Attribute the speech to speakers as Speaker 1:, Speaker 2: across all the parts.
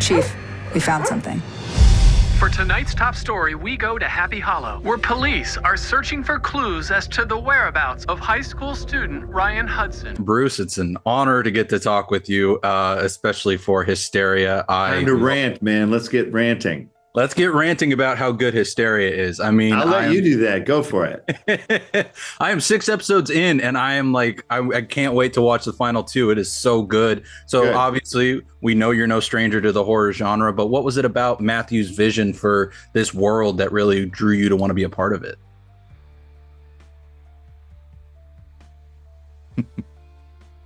Speaker 1: Chief, we found something.
Speaker 2: For tonight's top story, we go to Happy Hollow, where police are searching for clues as to the whereabouts of high school student Ryan Hudson.
Speaker 3: Bruce, it's an honor to get to talk with you, especially for Hysteria.
Speaker 4: Time to rant, man. Let's get ranting.
Speaker 3: Let's get ranting about how good Hysteria is. I mean,
Speaker 4: I'll let you do that. Go for it.
Speaker 3: I am 6 episodes in, and I am like, I can't wait to watch the final 2. It is so good. So
Speaker 4: Good.
Speaker 3: Obviously, we know you're no stranger to the horror genre, but what was it about Matthew's vision for this world that really drew you to want to be a part of it?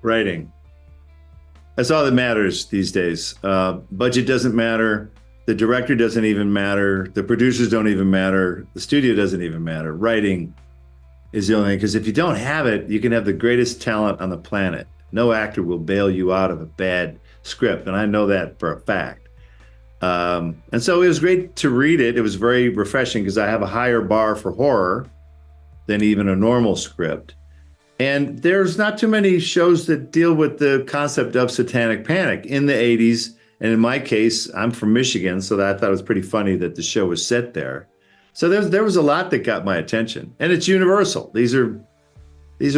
Speaker 4: Writing. That's all that matters these days. Budget doesn't matter. The director doesn't even matter. The producers don't even matter. The studio doesn't even matter. Writing is the only thing, because if you don't have it, you can have the greatest talent on the planet. No actor will bail you out of a bad script, and I know that for a fact. And so it was great to read it. It was very refreshing because I have a higher bar for horror than even a normal script. And there's not too many shows that deal with the concept of satanic panic in the 80s. And in my case, I'm from Michigan, so I thought it was pretty funny that the show was set there. So there was a lot that got my attention, and it's universal. These are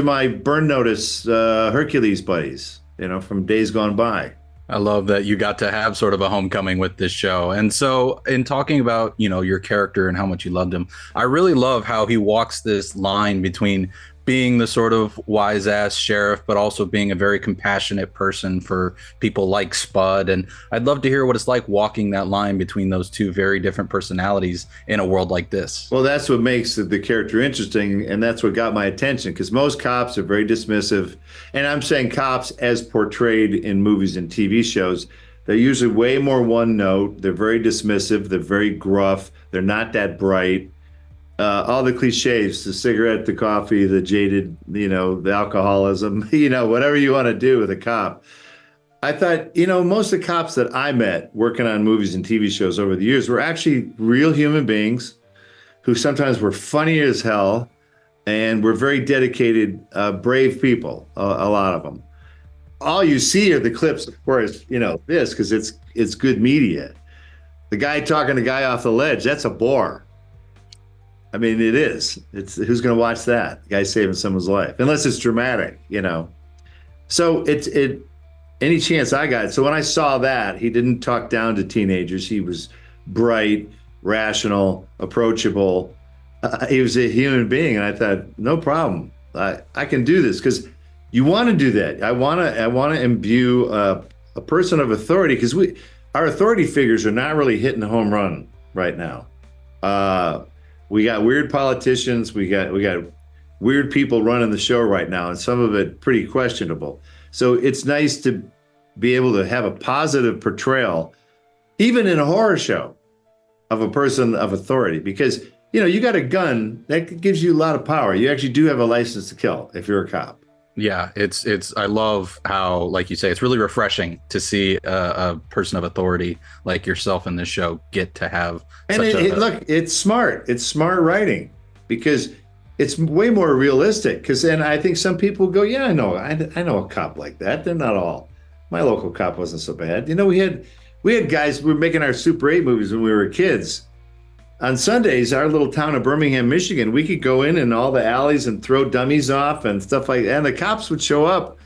Speaker 4: my Burn Notice Hercules buddies, from days gone by.
Speaker 3: I love that you got to have sort of a homecoming with this show. And so in talking about, your character and how much you loved him, I really love how he walks this line between being the sort of wise ass sheriff, but also being a very compassionate person for people like Spud. And I'd love to hear what it's like walking that line between those two very different personalities in a world like this.
Speaker 4: Well, that's what makes the character interesting. And that's what got my attention, because most cops are very dismissive. And I'm saying cops as portrayed in movies and TV shows. They're usually way more one note. They're very dismissive. They're very gruff. They're not that bright. All the cliches, the cigarette, the coffee, the jaded, the alcoholism, whatever you want to do with a cop. I thought, most of the cops that I met working on movies and TV shows over the years were actually real human beings who sometimes were funny as hell and were very dedicated, brave people, a lot of them. All you see are the clips, of course, this, because it's good media. The guy talking to the guy off the ledge, that's a bore. I mean, it is. It's who's going to watch that? The guy saving someone's life, unless it's dramatic, So any chance I got. So when I saw that, he didn't talk down to teenagers. He was bright, rational, approachable. He was a human being, and I thought, no problem. I can do this, because you want to do that. I want to imbue a person of authority, because our authority figures are not really hitting the home run right now. We got weird politicians. We got weird people running the show right now, and some of it pretty questionable. So it's nice to be able to have a positive portrayal, even in a horror show, of a person of authority, because you got a gun that gives you a lot of power. You actually do have a license to kill if you're a cop.
Speaker 3: Yeah, it's I love how, like you say, it's really refreshing to see a person of authority like yourself in this show get to have.
Speaker 4: And look, it's smart. It's smart writing, because it's way more realistic. Because then I think some people go, yeah, I know a cop like that. They're not all. My local cop wasn't so bad. We had guys. We were making our Super 8 movies when we were kids. On Sundays, our little town of Birmingham, Michigan, we could go in all the alleys and throw dummies off and stuff like that. And the cops would show up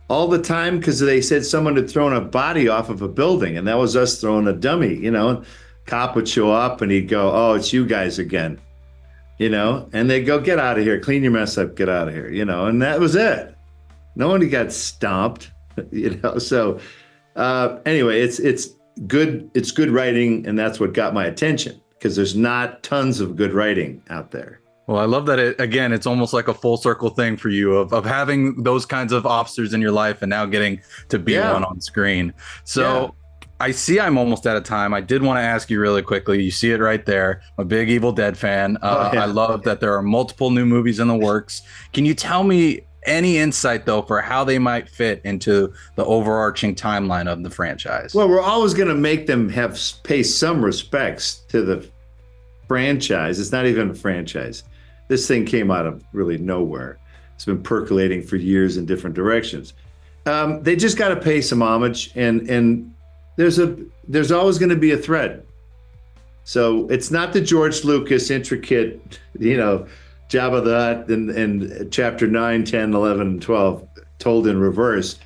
Speaker 4: all the time because they said someone had thrown a body off of a building, and that was us throwing a dummy, Cop would show up and he'd go, oh, it's you guys again, and they'd go, get out of here, clean your mess up, get out of here, and that was it. No one got stomped, So anyway, it's good writing, and that's what got my attention, because there's not tons of good writing out there.
Speaker 3: Well, I love that it's almost like a full circle thing for you of having those kinds of officers in your life and now getting to be one on screen. So I see I'm almost out of time. I did want to ask you really quickly. You see it right there. I'm a big Evil Dead fan. I love that there are multiple new movies in the works. Can you tell me any insight, though, for how they might fit into the overarching timeline of the franchise?
Speaker 4: Well, we're always going to make them pay some respects to the franchise. It's not even a franchise. This thing came out of really nowhere. It's been percolating for years in different directions. They just got to pay some homage, and there's always going to be a threat. So it's not the George Lucas intricate, Jabba the Hutt in chapter 9, 10, 11, and 12 told in reverse.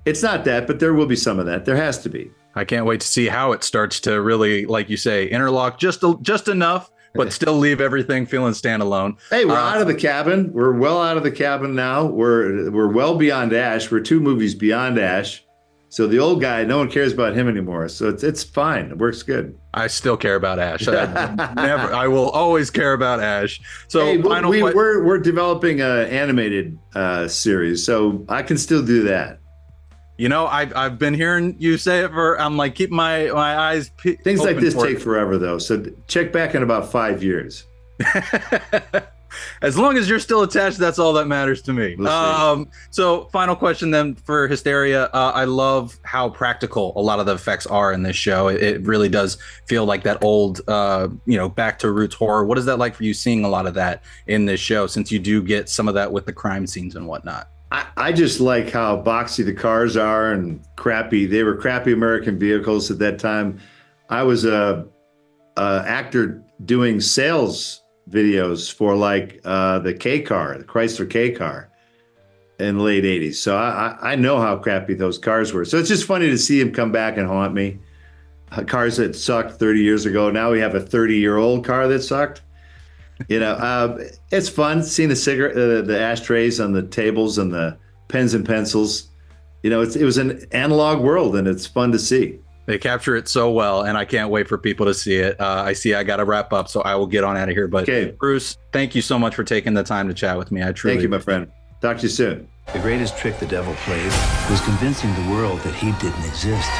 Speaker 4: It's not that, but there will be some of that. There has to be.
Speaker 3: I can't wait to see how it starts to really, like you say, interlock just enough, but still leave everything feeling standalone.
Speaker 4: Hey, we're out of the cabin. We're well out of the cabin now. We're well beyond Ash. We're 2 movies beyond Ash. So the old guy, no one cares about him anymore. So it's fine. It works good.
Speaker 3: I still care about Ash. I will always care about Ash. So
Speaker 4: hey, we're developing an animated series, so I can still do that.
Speaker 3: I've been hearing you say it I'm like, keep my eyes
Speaker 4: Things like this take
Speaker 3: it.
Speaker 4: forever, though. So check back in about 5 years.
Speaker 3: As long as you're still attached, that's all that matters to me. So final question then for Hysteria. I love how practical a lot of the effects are in this show. It really does feel like that old, back to roots horror. What is that like for you seeing a lot of that in this show, since you do get some of that with the crime scenes and whatnot?
Speaker 4: I just like how boxy the cars are and crappy. They were crappy American vehicles at that time. I was a actor doing sales videos for the K car, the Chrysler K car in the late 80s. So I know how crappy those cars were. So it's just funny to see them come back and haunt me. Cars that sucked 30 years ago. Now we have a 30-year-old car that sucked. It's fun seeing the ashtrays on the tables and the pens and pencils. It was an analog world, and it's fun to see.
Speaker 3: They capture it so well, and I can't wait for people to see it. I got to wrap up, so I will get on out of here. But okay. Bruce, thank you so much for taking the time to chat with me. I truly
Speaker 4: thank you, my friend. Talk to you soon.
Speaker 1: The greatest trick the devil played was convincing the world that he didn't exist.